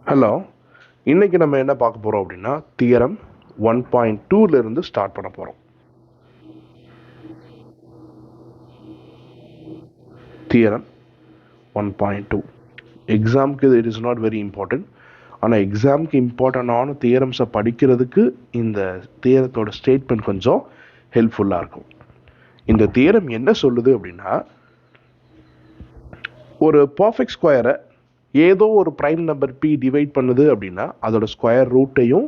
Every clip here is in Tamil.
ஹலோ, இன்னைக்கு நம்ம என்ன பார்க்க போகிறோம் அப்படின்னா தியரம் 1.2லேருந்து ஸ்டார்ட் பண்ண போகிறோம். தியரம் 1.2 எக்ஸாமுக்கு it is not very important. ஆனால் எக்ஸாமுக்கு இம்பார்ட்டண்டான தியரம்ஸை படிக்கிறதுக்கு இந்த தியரத்தோட ஸ்டேட்மெண்ட் கொஞ்சம் ஹெல்ப்ஃபுல்லாக இருக்கும். இந்த தியரம் என்ன சொல்லுது அப்படின்னா, ஒரு பர்ஃபெக்ட் ஸ்கொயரை ஏதோ ஒரு ப்ரைம் நம்பர் பி டிவைட் பண்ணுது அப்படின்னா அதோட ஸ்கொயர் ரூட்டையும்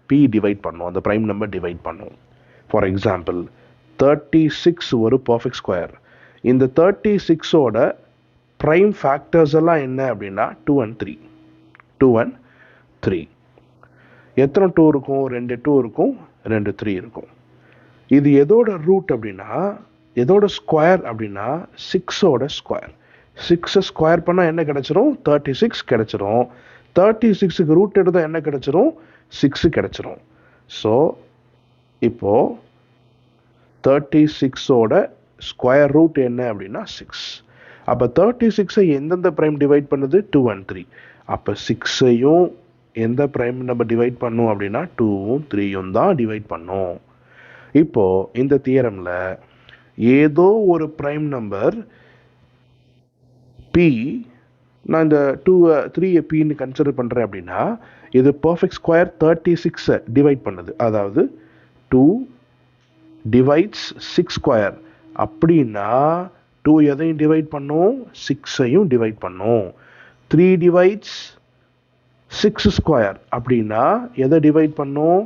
பி டிவைட் பண்ணும், அந்த ப்ரைம் நம்பர் டிவைட் பண்ணும். ஃபார் எக்ஸாம்பிள் 36 ஒரு பர்ஃபெக்ட் ஸ்கொயர். இந்த 36ஓட ப்ரைம் ஃபேக்டர்ஸ் எல்லாம் என்ன அப்படின்னா 2 and 3. 2 and 3. எத்தனை 2 இருக்கும்? 2 2 இருக்கும், 2 3 இருக்கும். இது எதோட ரூட் அப்படின்னா, எதோட ஸ்கொயர் அப்படின்னா 6ஓட ஸ்கொயர். 6 ஸ்கொயர் பண்ணால் என்ன கிடைச்சிரும்? 36 கிடைச்சிரும். 36க்கு ரூட் எடுத்தால் என்ன கிடைச்சிரும்? 6 கிடைச்சிரும். ஸோ இப்போது 36ஓட ஸ்கொயர் ரூட் என்ன அப்படின்னா 6. அப்போ 36ஐ எந்தெந்த ப்ரைம் டிவைட் பண்ணுது? 2 and 3. அப்போ 6ஐயும் எந்த ப்ரைம் நம்ம டிவைட் பண்ணும் அப்படின்னா 2வும் 3யும் தான் டிவைட் பண்ணும். இப்போது இந்த தியரமில் ஏதோ ஒரு ப்ரைம் நம்பர் பி, நான் இந்த 3 பின்னு கன்சிடர் பண்ணுறேன் அப்படின்னா இது பர்ஃபெக்ட் ஸ்கொயர் 36 டிவைட் பண்ணுது. அதாவது 2 டிவைட்ஸ் 6 ஸ்கொயர் அப்படின்னா 2 எதையும் டிவைட் பண்ணும்? 6ஐயும் டிவைட் பண்ணும். 3 டிவைட்ஸ் 6 ஸ்கொயர் அப்படின்னா எதை டிவைட் பண்ணும்?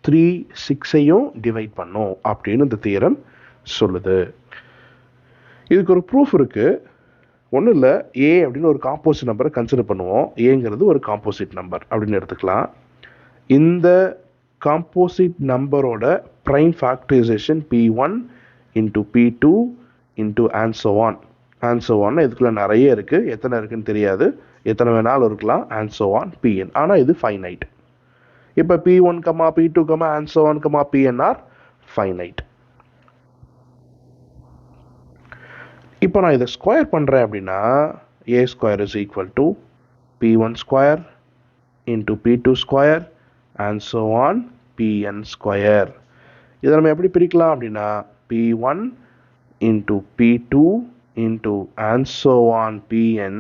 3 6ஐயும் டிவைட் பண்ணும் அப்படின்னு இந்த தியரம் சொல்லுது. இதுக்கு ஒரு ப்ரூஃப் இருக்குது. ஒன்றும் இல்லை, ஏ அப்படின்னு ஒரு காம்போசிட் நம்பரை கன்சிடர் பண்ணுவோம். ஏங்கிறது ஒரு காம்போசிட் நம்பர் அப்படின்னு எடுத்துக்கலாம். இந்த காம்போசிட் நம்பரோட prime factorisation P1 into P2 into and so on. இதுக்குள்ள நிறைய இருக்குது, எத்தனை இருக்குன்னு தெரியாது, எத்தனை வேணாலும் இருக்கலாம், and so on Pn. ஆனால் இது ஃபைனைட். இப்போ P1, P2, and so on, Pn are finite. இப்போ நான் இதை ஸ்கொயர் பண்ணுறேன் அப்படின்னா a square is equal to P1 square into P2 square and so on Pn square. இதை நம்ம எப்படி பிரிக்கலாம் அப்படின்னா P1 into P2 into and so on Pn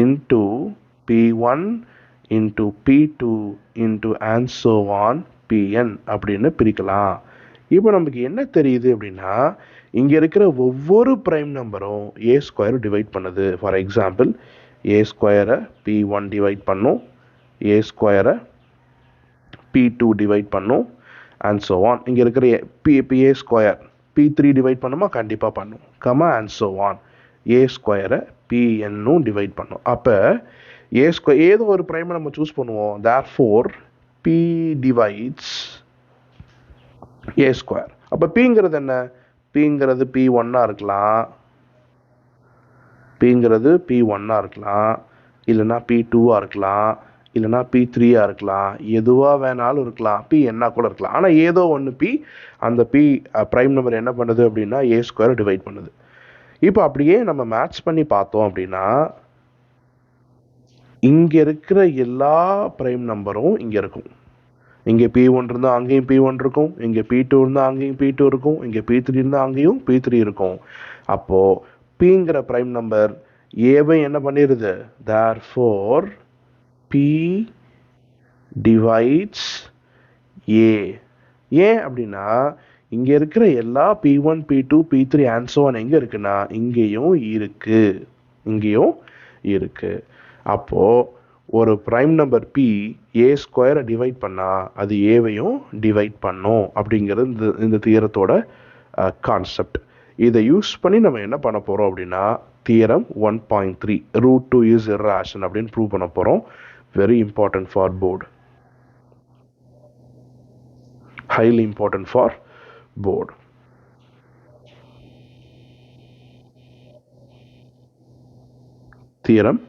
into P1 into P2 into and so on Pn அப்படின்னு பிரிக்கலாம். இப்போ நமக்கு என்ன தெரியுது அப்படின்னா, இங்கே இருக்கிற ஒவ்வொரு ப்ரைம் நம்பரும் ஏ ஸ்கொயர் டிவைட் பண்ணுது. ஃபார் எக்ஸாம்பிள் ஏ ஸ்கொயரை P1 டிவைட் பண்ணும், ஏ ஸ்கொயரை P2 டிவைட் பண்ணும் அண்ட் ஸோ ஆன். இங்கே இருக்கிற ஏ ஸ்கொயர் P3 டிவைட் பண்ணுமா? கண்டிப்பாக பண்ணும், அண்ட் ஸோ ஆன். ஏ ஸ்கொயரை Pnனும் டிவைட் பண்ணும். அப்போ ஏ ஸ்கொயர் ஏதோ ஒரு ப்ரைமை நம்ம சூஸ் பண்ணுவோம். தேர்ஃபோர் P டிவைட்ஸ் ஏ ஸ்கொயர். அப்போ பிங்கிறது என்ன? பிங்கிறது P1 இருக்கலாம், பிங்கிறது P1 இருக்கலாம், இல்லைனா P2 இருக்கலாம், இல்லைனா P3 இருக்கலாம், எதுவாக வேணாலும் இருக்கலாம், Pn கூட இருக்கலாம். ஆனால் ஏதோ ஒன்று பி, அந்த பி ப்ரைம் நம்பர் என்ன பண்ணுது அப்படின்னா ஏ ஸ்கொயர் டிவைட் பண்ணுது. இப்போ அப்படியே நம்ம மேட்ச் பண்ணி பார்த்தோம் அப்படின்னா இங்கே இருக்கிற எல்லா ப்ரைம் நம்பரும் இங்கே இருக்கும். இங்கே P1 இருந்தால் அங்கேயும் P1 இருக்கும், இங்கே P2 இருந்தால் அங்கேயும் P2 இருக்கும், இங்கே P3 இருந்தால் அங்கேயும் P3 இருக்கும். அப்போது Pங்கிற ப்ரைம் நம்பர் ஏவை என்ன பண்ணிடுது? தேர்ஃபோர் P டிவைட்ஸ் ஏ. ஏன் அப்படின்னா இங்கே இருக்கிற எல்லா P1 P2 P3 and so on எங்கே இருக்குன்னா இங்கேயும் இருக்கு. அப்போது ஒரு ப்ரைம் நம்பர் P ஏ ஸ்கொயரை டிவைட் பண்ணால் அது ஏவையும் டிவைட் பண்ணும் அப்படிங்கிறது இந்த தியரத்தோட கான்செப்ட். இதை யூஸ் பண்ணி நம்ம என்ன பண்ண போகிறோம் அப்படின்னா தியரம் 1.3 √2 இஸ் இர்ரேஷனல் அப்படின்னு ப்ரூவ் பண்ண போகிறோம். Very important for board, highly important for board. Theorem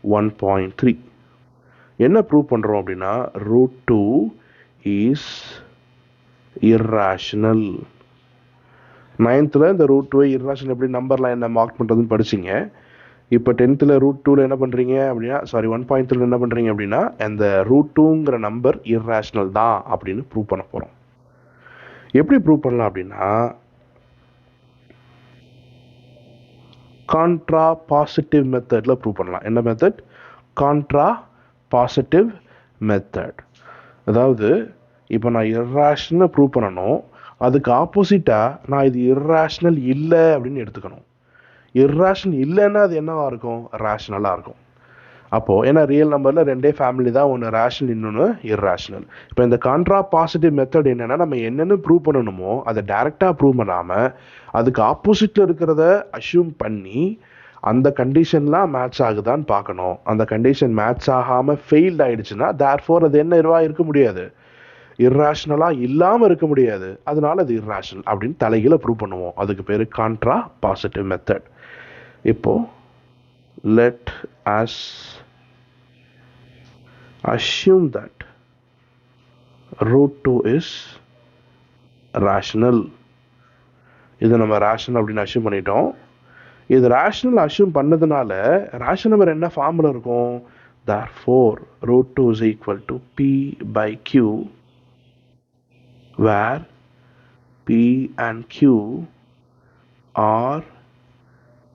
1.3 என்ன ப்ரூவ் பண்ணுறோம் அப்படின்னா √2 இஸ் இர்ரேஷனல். 9th இந்த √2 இர்ரேஷனல் எப்படி நம்பர்லாம் என்ன மார்க் பண்ணுறதுன்னு படிச்சிங்க. இப்போ 10th ரூட் 2ல் என்ன பண்ணுறீங்க அப்படின்னா, சாரி 1.3 என்ன பண்ணுறீங்க அப்படின்னா, அந்த ரூட் 2ங்கிற நம்பர் இர்ரேஷனல் தான் அப்படின்னு ப்ரூவ் பண்ண போகிறோம். எப்படி ப்ரூவ் பண்ணலாம் அப்படின்னா, கான்ட்ரா பாசிட்டிவ் மெத்தடில் ப்ரூவ் பண்ணலாம். என்ன மெத்தட்? Contra positive method. அதாவது இப்போ நான் இர்ரேஷனல் ப்ரூவ் பண்ணணும், அதுக்கு ஆப்போசிட்டாக நான் இது இர்ரேஷனல் இல்லை அப்படின்னு எடுத்துக்கணும். இர்ரேஷனல் இல்லைன்னா அது என்னவாக இருக்கும்? ரேஷனலாக இருக்கும். அப்போது ஏன்னா ரியல் நம்பரில் ரெண்டே ஃபேமிலி தான், ஒன்று ரேஷனல் இன்னொன்று இர்ரேஷனல். இப்போ இந்த கான்ட்ரா பாசிட்டிவ் மெத்தட் என்னென்னா, நம்ம என்னென்னு ப்ரூவ் பண்ணணுமோ அதை டைரெக்டாக ப்ரூவ் பண்ணாமல் அதுக்கு ஆப்போசிட்டில் இருக்கிறத அஷ்யூம் பண்ணி அந்த கண்டிஷன்லாம் மேட்ச் ஆகுதான்னு பார்க்கணும். அந்த கண்டிஷன் மேட்ச் ஆகாமல் ஃபெயில்ட் ஆகிடுச்சுன்னா தேர்ஃபோர் அது என்ன இருக்க முடியாது, இர்ரேஷனலாக இல்லாமல் இருக்க முடியாது, அதனால அது இர்ரேஷனல் அப்படின்னு தலைகீழ ப்ரூவ் பண்ணுவோம். அதுக்கு பேர் கான்ட்ரா பாசிட்டிவ் மெத்தட். இப்போது let us assume that root 2 is rational. இது நம்ம rational அப்படின்னு assume பண்ணிட்டோம். இது rational assume பண்ணதுனால rational number என்ன ஃபார்முலா இருக்கும்? therefore root 2 is equal to p by q, where p and q are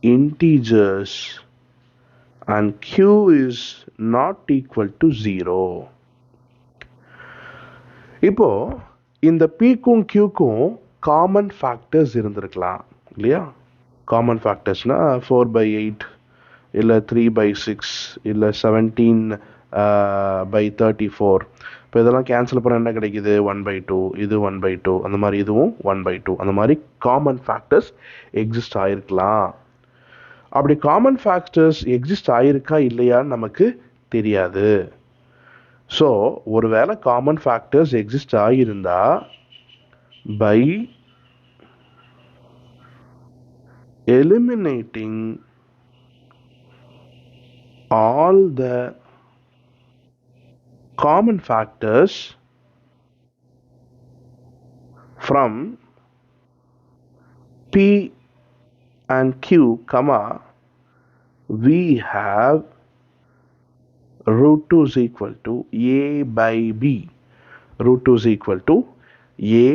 integers and q is not equal to 0. இப்போ இந்த pக்கும் qக்கும் காமன் ஃபேக்டர்ஸ் இருந்திருக்கலாம் இல்லையா? காமன் ஃபேக்டர்ஸ்னா 4/8 இல்லை 3/6 இல்லை 17/34. இப்போ இதெல்லாம் கேன்சல் பண்ண என்ன கிடைக்குது? 1/2, இது 1/2, அந்த மாதிரி இதுவும் 1/2, அந்த மாதிரி காமன் ஃபேக்டர்ஸ் எக்ஸிஸ்ட் ஆகிருக்கலாம். அப்படி காமன் ஃபேக்டர்ஸ் எக்ஸிஸ்ட் ஆகிருக்கா இல்லையான்னு நமக்கு தெரியாது. ஸோ ஒருவேளை காமன் ஃபேக்டர்ஸ் எக்ஸிஸ்ட் ஆகியிருந்தா by eliminating all the common factors from P and Q, we have root 2 is equal to A by B. Root 2 is equal to A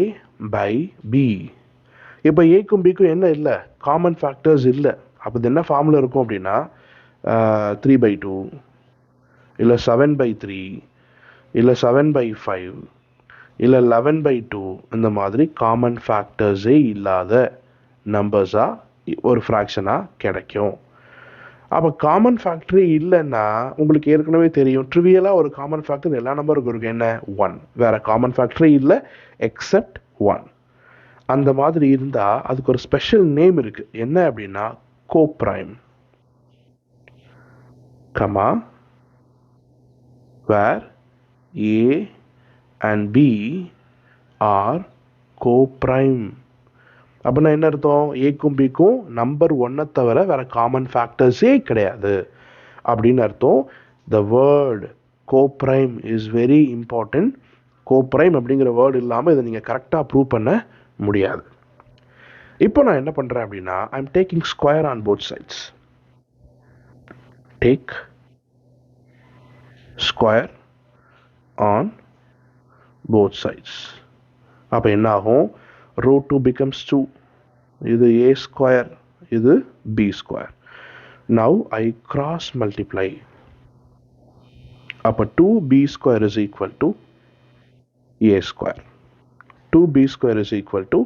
by B. இப்போ ஏக்கும் பிக்கும் என்ன இல்லை? காமன் ஃபேக்டர்ஸ் இல்லை. அப்போ இது என்ன ஃபார்முலா இருக்கும் அப்படின்னா 3/2 இல்லை 7/3 இல்லை 7/5 இல்லை 11/2, இந்த மாதிரி காமன் ஃபேக்டர்ஸே இல்லாத நம்பர்ஸாக ஒரு ஃப்ராக்ஷனாக கிடைக்கும். அப்போ காமன் ஃபேக்டரே இல்லைன்னா உங்களுக்கு ஏற்கனவே தெரியும், ட்ரிவியலாக ஒரு காமன் ஃபேக்டர் எல்லா நம்பருக்கும் இருக்கும். என்ன? 1. வேறு காமன் ஃபேக்டரே இல்லை எக்ஸப்ட் 1. அந்த மாதிரி இருந்தால் அதுக்கு ஒரு ஸ்பெஷல் நேம் இருக்குது. என்ன அப்படின்னா coprime. where A and B are coprime. அப்படின்னா என்ன அர்த்தம்? ஏக்கும் பிக்கும் நம்பர் 1 தவிர வேற காமன் ஃபேக்டர்ஸே கிடையாது அப்படின்னு அர்த்தம். The word coprime is very important. Coprime அப்படிங்கிற வேர்டு இல்லாமல் இதை நீங்கள் கரெக்டாக ப்ரூவ் பண்ண முடியாது. இப்போ நான் என்ன பண்ணுறேன் அப்படின்னா, I am taking square on both sides. Take square on both sides. அப்போ என்ன ஆகும்? root 2 becomes 2. இது a square, இது b square. Now I cross multiply. அப்போ 2b square is equal to a square. 2b square is equal to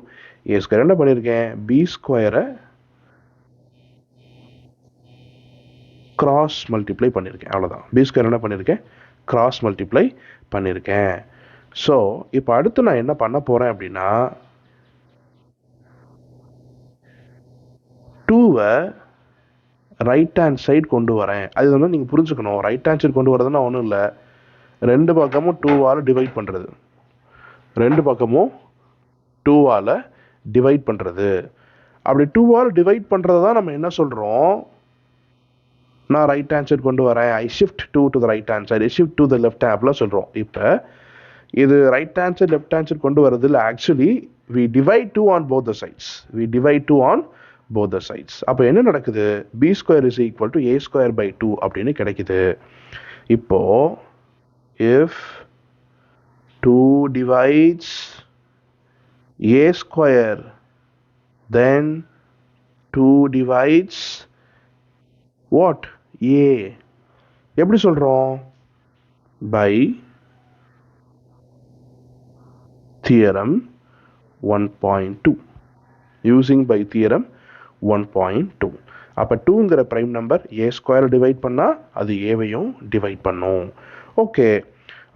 a square. என்ன பண்ணியிருக்கேன்? b square cross multiply பண்ணியிருக்கேன், அவ்வளோதான். b square என்ன பண்ணியிருக்கேன்? cross multiply பண்ணியிருக்கேன். ஸோ இப்போ அடுத்து நான் என்ன பண்ண போகிறேன் அப்படின்னா, 2வை ரைட் ஹேண்ட் சைடு கொண்டு வரேன். அது வந்து நீங்கள் புரிஞ்சுக்கணும். ரைட் ஹேண்ட் சைடு கொண்டு வரதுன்னா ஒன்றும் இல்லை, ரெண்டு பக்கமும் 2ஆல் டிவைட் பண்ணுறது. ரெண்டு பக்கமும் 2ஆல் டிவைட் பண்ணுறது. அப்படி 2ஆல் டிவைட் பண்ணுறது தான் நம்ம என்ன சொல்கிறோம்? நான் ரைட் ஹேண்ட் சைடு கொண்டு வரேன், ஐ shift 2 to the right hand side, I shift to the left hand அப்படிலாம் சொல்கிறோம். இப்போ இது right hand side left hand side கொண்டு வரது இல்லை. Actually we divide 2 on both the sides. We divide 2 on both the sides. அப்போ என்ன நடக்குது? b square is equal to a square by 2 அப்படின்னு கிடைக்குது. இப்போ if 2 divides a square, then 2 divides what? A. எப்படி சொல்றோம்? By theorem 1.2. Using by theorem 1.2. அப்போ 2ங்கிற prime number a square divide பண்ணால் அது ஏவையும் டிவைட் பண்ணும். ஓகே,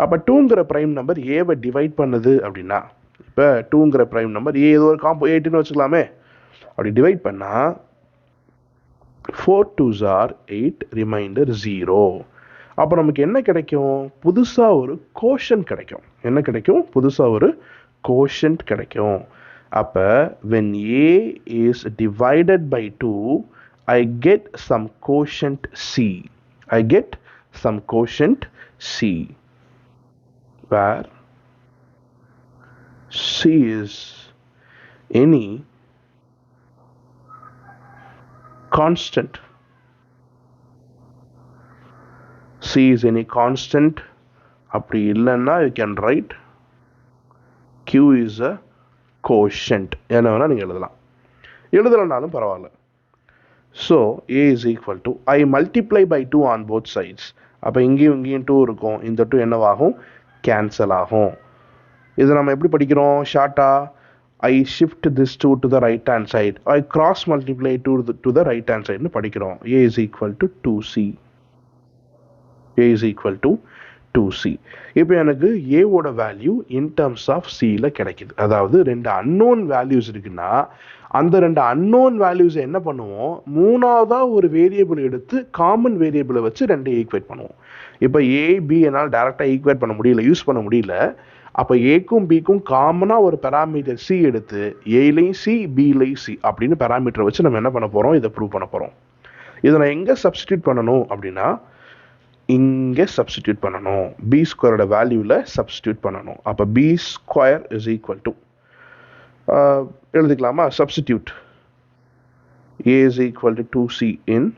அப்போ 2ங்கிற ப்ரைம் நம்பர் ஏவை டிவைட் பண்ணுது அப்படின்னா, இப்போ 2ங்கிற ப்ரைம் நம்பர் ஏ ஏதோ ஒரு காம்போ 8ன்னு வச்சுக்கலாமே. அப்படி டிவைட் பண்ணால் 4 2s are 8, ரிமைண்டர் 0. அப்போ நமக்கு என்ன கிடைக்கும்? புதுசாக ஒரு கோஷன்ட் கிடைக்கும். என்ன கிடைக்கும்? புதுசாக ஒரு கோஷன்ட் கிடைக்கும். அப்போ when a is divided by 2, I get some quotient c. I get some quotient c, where c is any constant. C is any constant. அப்படி இல்லைன்னா you can write Q is a quotient. என்ன வேணால் நீங்கள் எழுதலைனாலும் பரவாயில்ல. So A is equal to I multiply by 2 on both sides. அப்போ இங்கேயும் 2 இருக்கும். இந்த 2 என்னவாகும்? கேன்சல் ஆகும். இதை நம்ம எப்படி படிக்கிறோம் ஷார்ட்டாக? I shift this 2 to the right hand side. I cross multiply 2 to the right hand side னு படிக்கிறோம். A is equal to 2C. A is equal to 2C. இப்போ எனக்கு A ஓட வேல்யூ இன் டர்ம்ஸ் ஆஃப் Cல கிடைக்குது. அதாவது 2 அன்னோன் வேல்யூஸ் இருக்குன்னா அந்த 2 அன்னோன் வேல்யூஸை என்ன பண்ணுவோம்? மூணாவதாக ஒரு வேரியபிள் எடுத்து காமன் வேரியபிளை வச்சு 2 ஈக்குவேட் பண்ணுவோம். இப்போ A B என்னால் டேரெக்டாக ஈக்குவேட் பண்ண முடியல, யூஸ் பண்ண முடியல. அப்போ ஏக்கும் பிக்கும் காமனாக ஒரு பேராமீட்டர் சி எடுத்து ஏலையும் சி பிலையும் சி அப்படின்னு பேராமீட்டரை வச்சு நம்ம என்ன பண்ண போகிறோம்? இதை ப்ரூவ் பண்ண போகிறோம். இதை நான் எங்கே சப்ஸ்டியூட் பண்ணணும் அப்படின்னா, இங்கே சப்ஸ்டியூட் பண்ணணும். பி ஸ்கொயரோட வேல்யூவில் சப்ஸ்டியூட் பண்ணணும். அப்போ b square is equal to எழுதிக்கலாமா? Substitute a is equal to 2C in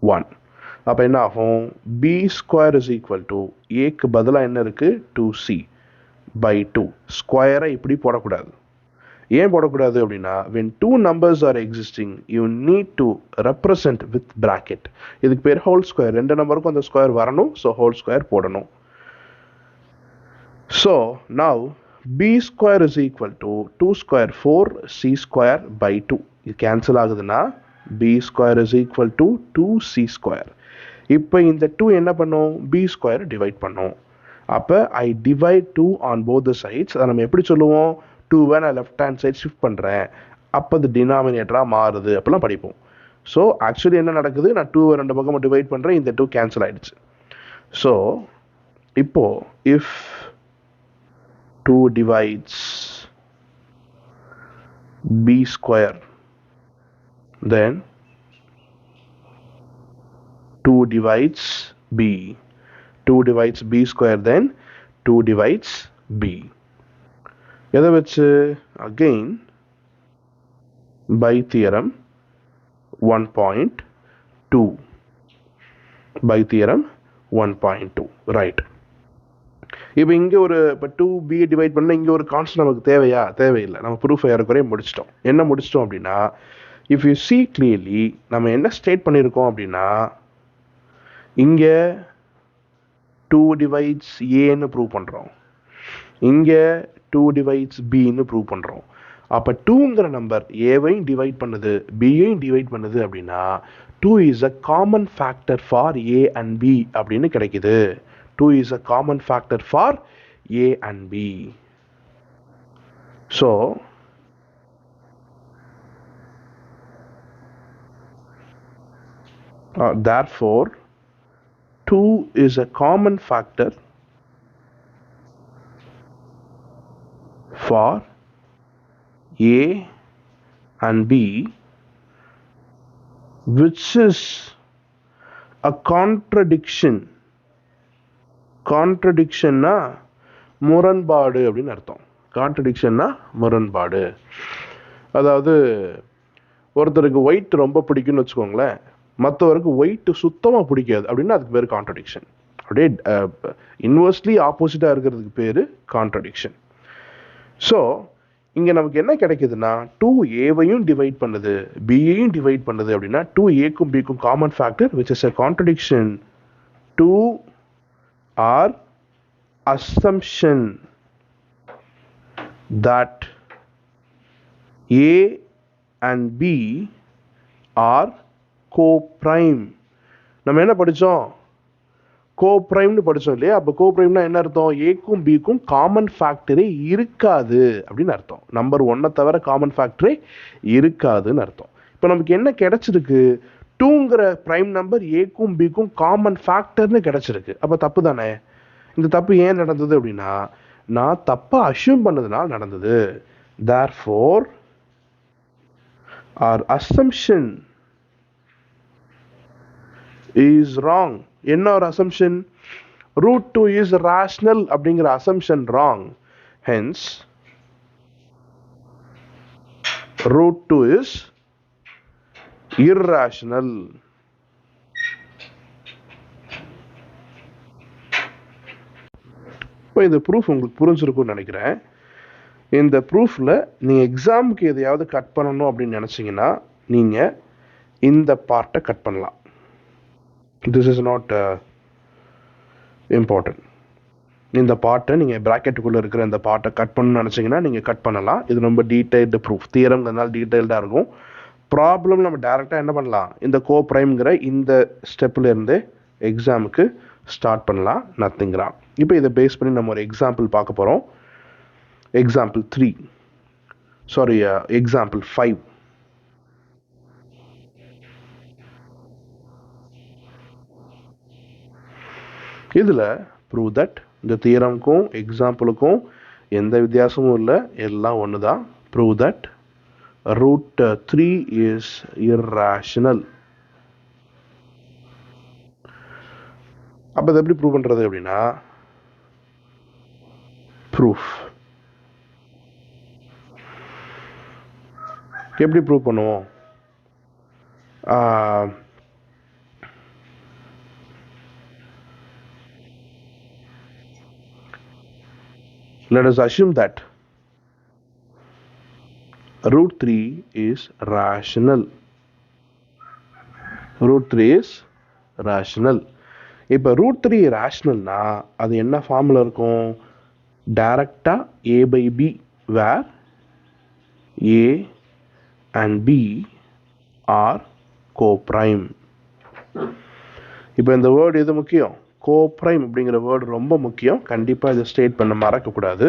1. அப்போ என்ன ஆகும்? B square is equal to ஏக்கு பதிலாக என்ன இருக்குது? 2C by 2. ஸ்கொயரை இப்படி போடக்கூடாது. ஏன் போடக்கூடாது அப்படின்னா, when two numbers are existing, you need to represent with bracket. இதுக்கு பேர் ஹோல் ஸ்கொயர். 2 நம்பருக்கும் அந்த ஸ்கொயர் வரணும். ஸோ ஹோல் ஸ்கொயர் போடணும். So now b square is equal to 2 square 4C square by 2. இது கேன்சல் ஆகுதுன்னா b square is equal to 2C square. இப்போ இந்த 2 என்ன பண்ணும்? b ஸ்கொயர் டிவைட் பண்ணும். அப்போ I divide 2 on both the sides. அதை நம்ம எப்படி சொல்லுவோம்? 2வை நான் லெஃப்ட் ஹேண்ட் சைட் ஷிஃப்ட் பண்ணுறேன், அப்போ அது டினாமினேட்டராக மாறுது அப்படிலாம் படிப்போம். ஸோ ஆக்சுவலி என்ன நடக்குது? நான் 2வை 2 பக்கமாக டிவைட் பண்ணுறேன், இந்த 2 கேன்சல் ஆகிடுச்சு. ஸோ இப்போ if 2 divides b square, then 2 divides b. 2 divides b square, then 2 divides b. எதை வச்சு? again by theorem 1.2. by theorem 1.2. Right. இப்போ இங்கே இப்போ 2b டிவைட் பண்ணால் இங்கே ஒரு கான்ஸ்டன்ட் நமக்கு தேவையா? தேவையில்லை. நம்ம ப்ரூஃப் ஏறக்குறைய முடிச்சிட்டோம். என்ன முடிச்சிட்டோம் அப்படின்னா, இஃப் யூ see clearly நம்ம என்ன ஸ்டேட் பண்ணியிருக்கோம் அப்படின்னா, இங்கே 2 divides ஏன்னு ப்ரூவ் பண்ணுறோம், இங்கே 2 divides பின்னு ப்ரூவ் பண்ணுறோம். அப்போ 2ங்கிற நம்பர் ஏவையும் டிவைட் பண்ணுது, பியையும் டிவைட் பண்ணுது அப்படின்னா 2 is a common factor for A and B அப்படின்னு கிடைக்குது. 2 is a common factor for A and B. So therefore 2 is a common factor for A and B, which is a contradiction. கான்ட்ரடிக்ஷன்னா முரண்பாடு அப்படின்னு அர்த்தம். கான்ட்ரடிக்ஷன்னா முரண்பாடு. அதாவது ஒருத்தருக்கு ஒயிட் ரொம்ப பிடிக்கும்னு வச்சுக்கோங்களேன், மற்றவருக்கு ஒயிட் சுத்தமாக பிடிக்காது அப்படின்னா அதுக்கு பேர் கான்ட்ரடிக்ஷன். அப்படியே இன்வெர்ஸ்லி ஆப்போசிட்டாக இருக்கிறதுக்கு பேர் கான்ட்ரடிக்ஷன். ஸோ இங்கே நமக்கு என்ன கிடைக்குதுன்னா, 2a-வையும் டிவைட் பண்ணுது, b-யையும் டிவைட் பண்ணுது அப்படின்னா 2a-க்கும் b-க்கும் common factor which is a contradiction to our assumption that a and b are co-prime. நம்ம என்ன படித்தோம்? கோப்ரைம்னு படித்தோம் இல்லையா? அப்போ கோப்ரைம்னா என்ன அர்த்தம்? ஏக்கும் பிக்கும் காமன் ஃபேக்டரே இருக்காது அப்படின்னு அர்த்தம். நம்பர் 1 தவிர காமன் ஃபேக்டரே இருக்காதுன்னு அர்த்தம். இப்போ நமக்கு என்ன கிடைச்சிருக்கு? 2ங்கிற ப்ரைம் நம்பர் ஏக்கும் பிக்கும் காமன் ஃபேக்டர்னு கிடைச்சிருக்கு. அப்போ தப்பு தானே? இந்த தப்பு ஏன் நடந்தது அப்படின்னா, நான் தப்பாக அஷ்யூம் பண்ணதுனால நடந்தது. therefore our assumption is wrong. என்ன ஒரு assumption? root 2 is rational அப்படிங்கிற assumption wrong. hence root 2 is irrational. இப்போ இந்த ப்ரூஃப் உங்களுக்கு புரிஞ்சிருக்கும்னு நினைக்கிறேன். இந்த ப்ரூஃபில் நீங்கள் எக்ஸாமுக்கு எதையாவது கட் பண்ணணும் அப்படின்னு நினச்சிங்கன்னா நீங்கள் இந்த பார்ட்டை கட் பண்ணலாம். This is not important. இந்த பார்ட்டை நீங்கள் ப்ராக்கெட்டுக்குள்ளே இருக்கிற இந்த பார்ட்டை கட் பண்ணணும்னு நினச்சிங்கன்னா நீங்கள் கட் பண்ணலாம். இது ரொம்ப டீட்டெயில்டு ப்ரூஃப். தியரம்ங்கிறதுனால டீட்டெயில்டாக இருக்கும். ப்ராப்ளம் நம்ம டேரெக்டாக என்ன பண்ணலாம்? இந்த கோப்ரைம்ங்கிற இந்த ஸ்டெப்லேருந்து எக்ஸாமுக்கு ஸ்டார்ட் பண்ணலாம். நத்திங்கிறான். இப்போ இதை பேஸ் பண்ணி நம்ம ஒரு எக்ஸாம்பிள் பார்க்க போகிறோம். Example 3 sorry example 5. இதில் ப்ரூவ் தட் இந்த தியரம்க்கும் எக்ஸாம்பிளுக்கும் எந்த வித்தியாசமும் இல்லை, எல்லாம் ஒன்று தான். Prove that root 3 is irrational. அப்போ இதை எப்படி ப்ரூவ் பண்ணுறது அப்படின்னா, ப்ரூஃப் எப்படி ப்ரூவ் பண்ணுவோம்? let us assume that root 3 is rational. root 3 is rational. இப்போ root 3 rationalனா அது என்ன ஃபார்மில் இருக்கும்? டைரக்டாக a by b where a and b are co-prime. இப்போ இந்த வேர்டு எது முக்கியம்? கோப்ரைம் அப்படிங்கிற வேர்டு ரொம்ப முக்கியம். கண்டிப்பாக இதை ஸ்டேட் பண்ண மறக்கக்கூடாது.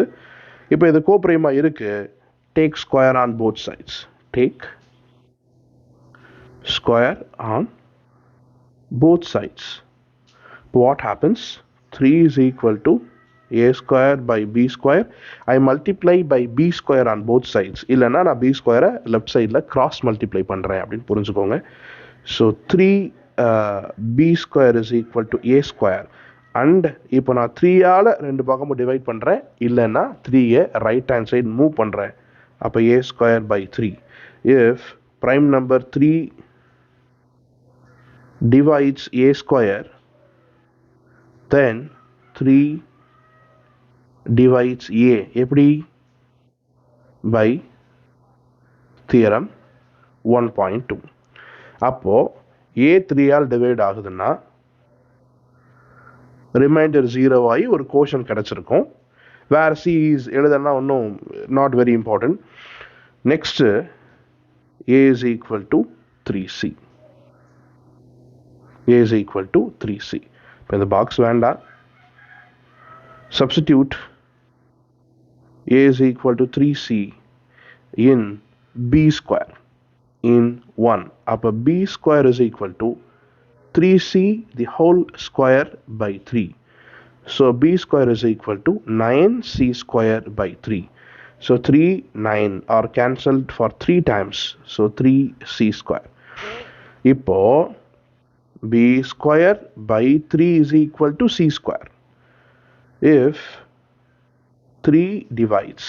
இப்போ இது கோப்ரைமாக இருக்குது. Take square on both sides. Take square on both sides. What happens? 3 is equal to a square by b square. I multiply by b square on both sides. இல்லைன்னா நான் b square லெஃப்ட் சைடில் கிராஸ் மல்டிப்ளை பண்ணுறேன் அப்படின்னு புரிஞ்சுக்கோங்க. So 3 b square is equal to a square. And இப்போ நான் 3ஆல் ரெண்டு பக்கமும் டிவைட் பண்ணுறேன், இல்லைன்னா 3-ஐ ரைட் ஹேண்ட் சைடு மூவ் பண்ணுறேன். அப்போ a square by 3. If prime number 3 divides a square, then 3 divides a. எப்படி? by theorem 1.2. அப்போ a 3ஆல் டிவைட் ஆகுதுன்னா ரிமைண்டர் 0 ஆகி ஒரு கோஷன் கிடைச்சிருக்கும். வேர் c is எழுதுனா ஒன்றும் not very important. Next a is equal to 3c. a is equal to 3c. இப்போ இந்த பாக்ஸ் வேண்டாம். substitute a is equal to 3c in b square in 1. அப்போ b square is equal to 3c the whole square by 3. So b square is equal to 9c square by 3. So 3, 9 are cancelled for 3 times. So 3c square. இப்போ b square by 3 is equal to c square. If 3 divides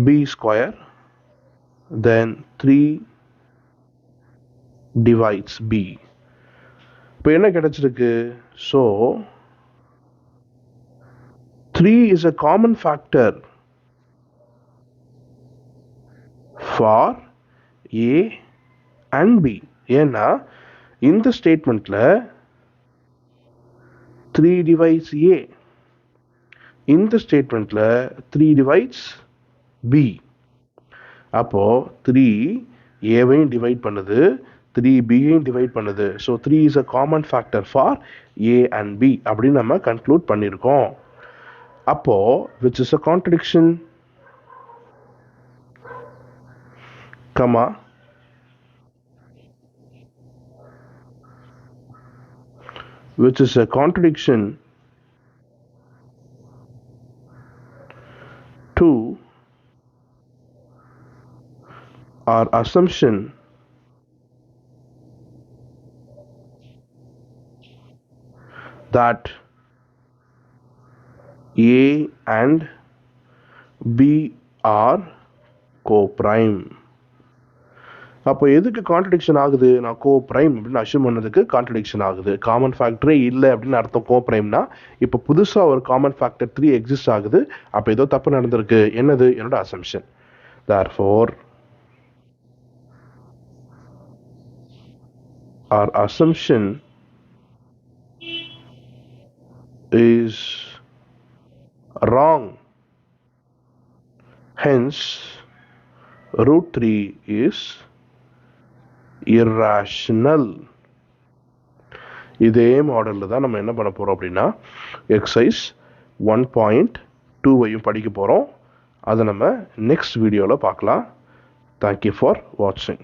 b square then 3 divides b. இப்போ என்ன கிடைச்சிருக்கு? So 3 is a common factor for a and b. ஏன்னா இந்த ஸ்டேட்மெண்ட்ல 3 divides a, இந்த ஸ்டேட்மெண்ட்ல 3 divides b. அப்போ 3 ஏவையும் டிவைட் பண்ணுது, 3 பியையும் டிவைட் பண்ணுது. So 3 is a common factor for A and B அப்படின்னு நம்ம கன்க்ளூட் பண்ணியிருக்கோம். அப்போ which is a contradiction? Comma which is a contradiction to our assumption that A and B are co-prime. அப்போ எதுக்கு கான்ட்ரடிக்ஷன் ஆகுது? நான் கோ பிரைம் அப்படின்னு அஷ்யூம் பண்ணதுக்கு கான்ட்ரடிக்ஷன் ஆகுது. காமன் ஃபேக்டரே இல்லை அப்படின்னு அர்த்தம் கோ பிரைம்னா. இப்போ புதுசாக ஒரு காமன் ஃபேக்டர் 3 எக்ஸிஸ்ட் ஆகுது. அப்போ ஏதோ தப்பு நடந்திருக்கு. என்னது? என்னோட assumption. Therefore our assumption is wrong. Hence root 3 is irrational. இதே மாடலில் தான் நம்ம என்ன பண்ண போகிறோம் அப்படின்னா எக்ஸசைஸ் 1.2 படிக்க போகிறோம். அதை நம்ம நெக்ஸ்ட் வீடியோவில் பார்க்கலாம். தேங்க்யூ ஃபார் வாட்சிங்.